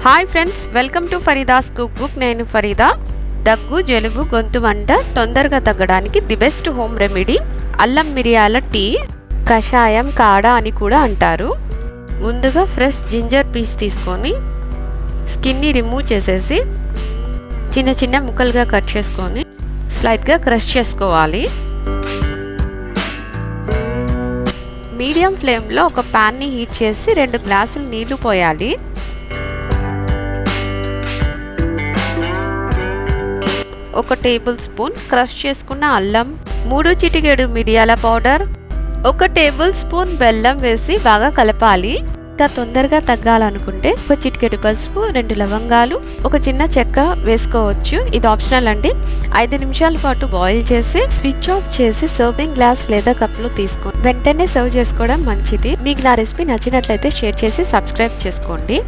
Hi friends, welcome to Farida's cook book. నేను ఫరీదా. దగ్గు, జలుబు, గొంతు మంట తొందరగా తగ్గడానికి ది బెస్ట్ హోమ్ రెమెడీ అల్లం మిరియాల టీ. కషాయం, కాడ అని కూడా అంటారు. ముందుగా ఫ్రెష్ జింజర్ పీస్ తీసుకొని స్కిన్ని రిమూవ్ చేసేసి చిన్న చిన్న ముక్కలుగా కట్ చేసుకొని స్లైట్గా క్రష్ చేసుకోవాలి. మీడియం ఫ్లేమ్లో ఒక ప్యాన్ని హీట్ చేసి 2 గ్లాసులు నీళ్లు పోయాలి. ఒక టేబుల్ స్పూన్ క్రష్ చేసుకున్న అల్లం, 3 చిటికెడు మిరియాల పౌడర్, 1 టేబుల్ స్పూన్ బెల్లం వేసి బాగా కలపాలి. ఇంకా తొందరగా తగ్గాలనుకుంటే 1 చిటికెడు పసుపు, 2 లవంగాలు, ఒక చిన్న చెక్క వేసుకోవచ్చు. ఇది ఆప్షనల్ అండి. 5 నిమిషాల పాటు బాయిల్ చేసి స్విచ్ ఆఫ్ చేసి సర్వింగ్ గ్లాస్ లేదా కప్లో తీసుకొని వెంటనే సర్వ్ చేసుకోవడం మంచిది. మీకు నా రెసిపీ నచ్చినట్లయితే షేర్ చేసి సబ్స్క్రైబ్ చేసుకోండి.